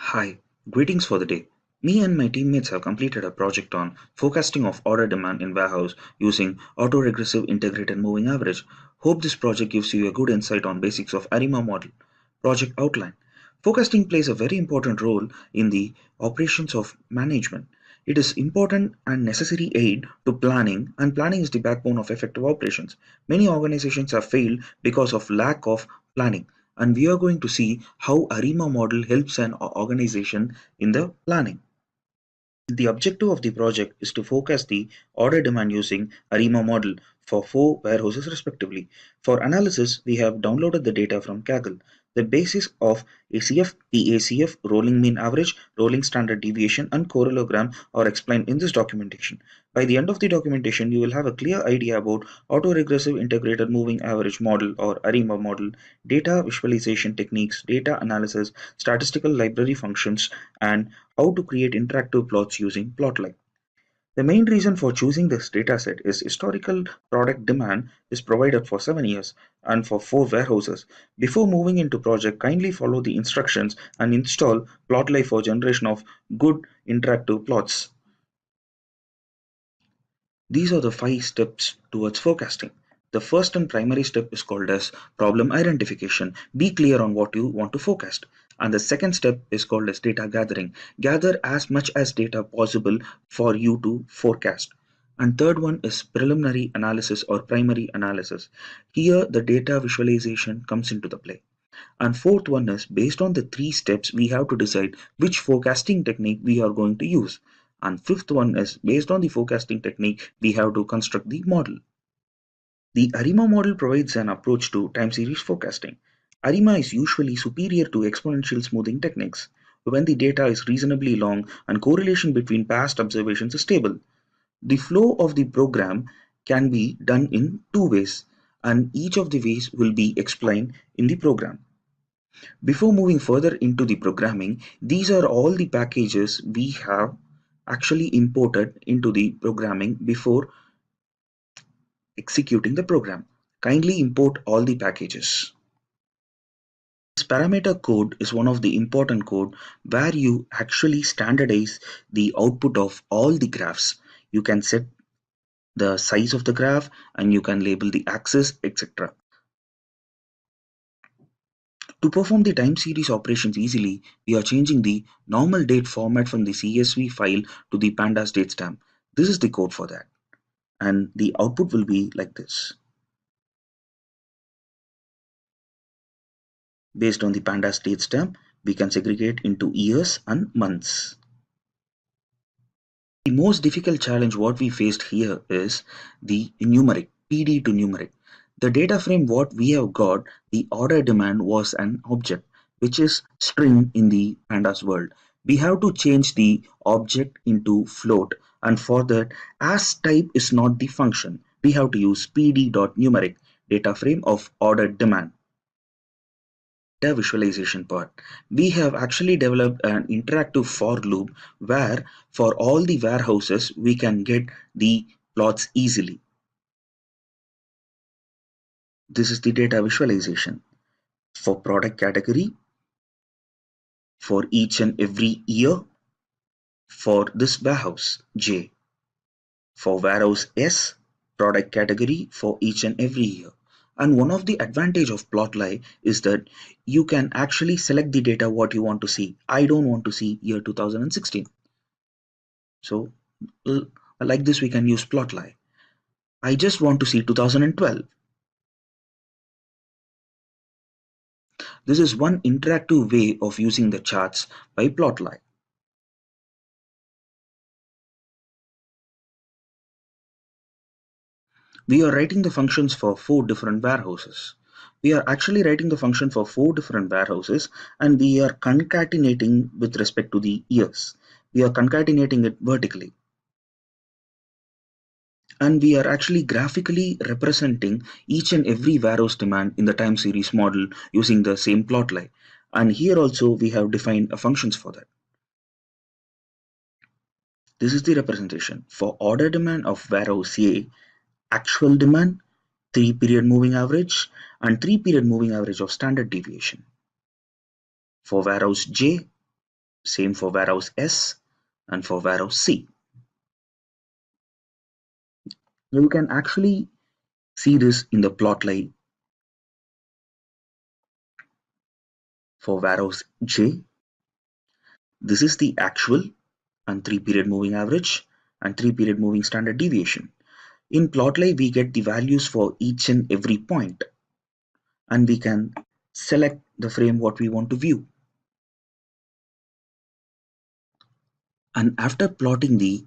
Hi, greetings for the day. Me and my teammates have completed a project on forecasting of order demand in warehouse using autoregressive integrated moving average. Hope this project gives you a good insight on basics of Arima model. Project outline. Forecasting plays a very important role in the operations of management. It is important and necessary aid to planning, and planning is the backbone of effective operations. Many organizations have failed because of lack of planning, and we are going to see how Arima model helps an organization in the planning. The objective of the project is to forecast the order demand using Arima model for four warehouses respectively. For analysis, we have downloaded the data from Kaggle. The basis of ACF, PACF, rolling mean average, rolling standard deviation, and parallelogram are explained in this documentation. By the end of the documentation, you will have a clear idea about autoregressive integrated moving average model or ARIMA model, data visualization techniques, data analysis, statistical library functions, and how to create interactive plots using Plotly. The main reason for choosing this dataset is historical product demand is provided for 7 years and for 4 warehouses. Before moving into project, kindly follow the instructions and install Plotly for generation of good interactive plots. These are the 5 steps towards forecasting. The first and primary step is called as problem identification. Be clear on what you want to forecast. And the second step is called as data gathering. Gather as much as data possible for you to forecast. And third one is preliminary analysis or primary analysis. Here the data visualization comes into the play. And fourth one is based on the 3 steps, we have to decide which forecasting technique we are going to use. And fifth one is based on the forecasting technique, we have to construct the model. The Arima model provides an approach to time series forecasting. Arima is usually superior to exponential smoothing techniques when the data is reasonably long and correlation between past observations is stable. The flow of the program can be done in 2 ways, and each of the ways will be explained in the program. Before moving further into the programming, these are all the packages we have actually imported into the programming before executing the program. Kindly import all the packages. This parameter code is one of the important code where you actually standardize the output of all the graphs. You can set the size of the graph and you can label the axis, etc. To perform the time series operations easily, we are changing the normal date format from the CSV file to the pandas datestamp. This is the code for that. And the output will be like this. Based on the pandas datestamp, we can segregate into years and months. The most difficult challenge what we faced here is the numeric, PD to numeric. The data frame what we have got, the order demand was an object, which is string in the pandas world. We have to change the object into float, and for that, as type is not the function, we have to use pd.numeric data frame of order demand. Data visualization part, we have actually developed an interactive for loop where for all the warehouses we can get the plots easily. This is the data visualization for product category, for each and every year, for this warehouse J, for warehouse S, product category for each and every year. And one of the advantage of Plotly is that you can actually select the data what you want to see. I don't want to see year 2016. So like this we can use Plotly. I just want to see 2012. This is one interactive way of using the charts by Plotly. We are writing the functions for 4 different warehouses. We are actually writing the function for 4 different warehouses and we are concatenating with respect to the years. We are concatenating it vertically. And we are actually graphically representing each and every warehouse demand in the time series model using the same Plotly. And here also we have defined functions for that. This is the representation for order demand of warehouse A, actual demand, 3-period moving average, and 3-period moving average of standard deviation. For warehouse J, Same for warehouse S and for warehouse C. You can actually see this in the plot line for warehouse J. This is the actual and 3-period moving average and 3-period moving standard deviation. In plotly, we get the values for each and every point, and we can select the frame what we want to view. And after plotting the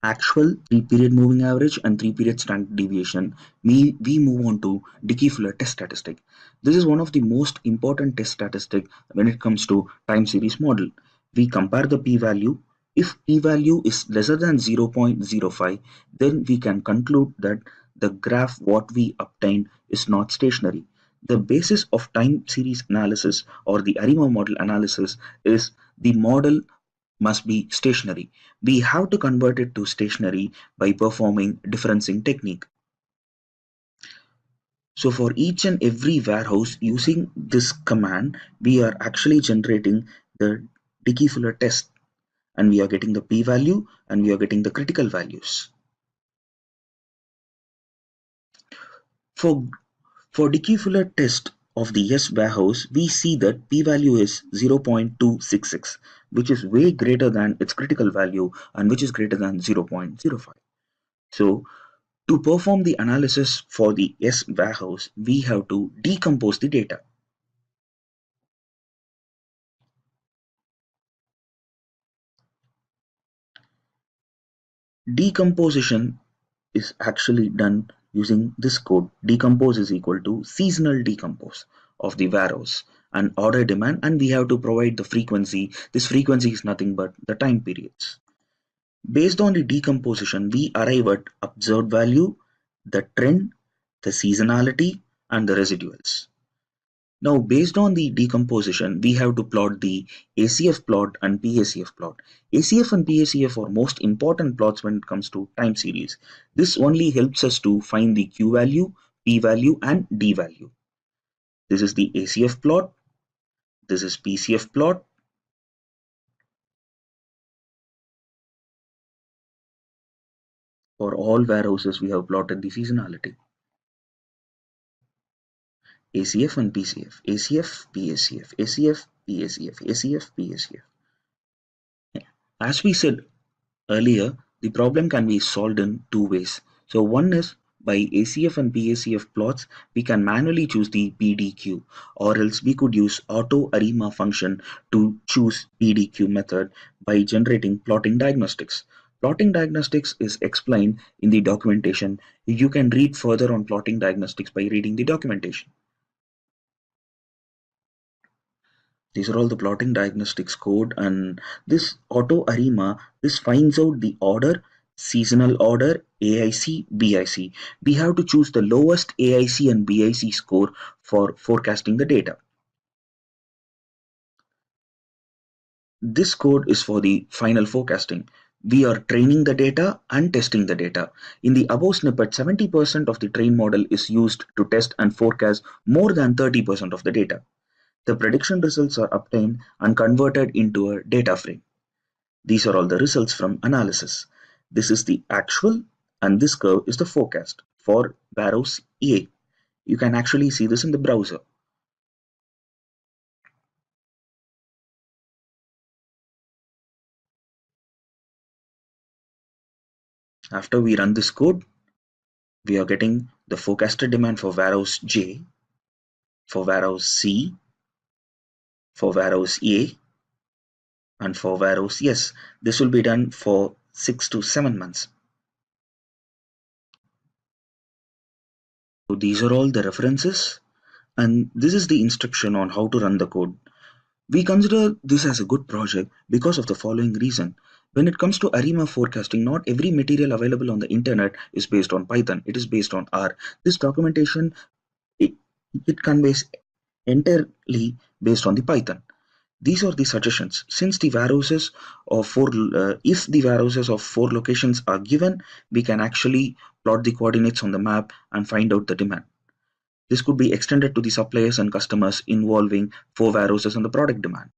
actual 3-period moving average and 3-period standard deviation, we move on to Dickey-Fuller test statistic. This is one of the most important test statistic when it comes to time series model. We compare the p-value. If p-value is lesser than 0.05, then we can conclude that the graph what we obtained is not stationary. The basis of time series analysis or the Arima model analysis is the model must be stationary. We have to convert it to stationary by performing differencing technique. So for each and every warehouse using this command, we are actually generating the Dickey-Fuller test, and we are getting the p-value and we are getting the critical values. For Dickey-Fuller test of the S warehouse, we see that p-value is 0.266, which is way greater than its critical value and which is greater than 0.05. So to perform the analysis for the S warehouse, we have to decompose the data. Decomposition is actually done using this code. Decompose is equal to seasonal decompose of the warehouse and order demand, and we have to provide the frequency. This frequency is nothing but the time periods. Based on the decomposition, we arrive at observed value, the trend, the seasonality, and the residuals. Now, based on the decomposition, we have to plot the ACF plot and PACF plot. ACF and PACF are most important plots when it comes to time series. This only helps us to find the Q value, P value, and D value. This is the ACF plot. This is PCF plot. For all warehouses, we have plotted the seasonality. ACF and PCF, ACF, PACF, ACF, PACF, ACF, PACF. As we said earlier, the problem can be solved in two ways. So one is by ACF and PACF plots, we can manually choose the PDQ, or else we could use auto Arima function to choose PDQ method by generating plotting diagnostics. Plotting diagnostics is explained in the documentation. You can read further on plotting diagnostics by reading the documentation. These are all the plotting diagnostics code, and this auto Arima, this finds out the order, seasonal order, AIC, BIC. We have to choose the lowest AIC and BIC score for forecasting the data. This code is for the final forecasting. We are training the data and testing the data. In the above snippet, 70% of the train model is used to test and forecast more than 30% of the data. The prediction results are obtained and converted into a data frame. These are all the results from analysis. This is the actual, and this curve is the forecast for warehouse A. You can actually see this in the browser. After we run this code, we are getting the forecasted demand for warehouse J, for warehouse C, for warehouse A, and for warehouse S. This will be done for 6 to 7 months. So these are all the references, and this is the instruction on how to run the code. We consider this as a good project because of the following reason. When it comes to Arima forecasting, not every material available on the internet is based on Python. It is based on R. This documentation, it, it conveys entirely based on the Python. These are the suggestions. Since the warehouses of if the warehouses of 4 locations are given, we can actually plot the coordinates on the map and find out the demand. This could be extended to the suppliers and customers involving 4 warehouses on the product demand.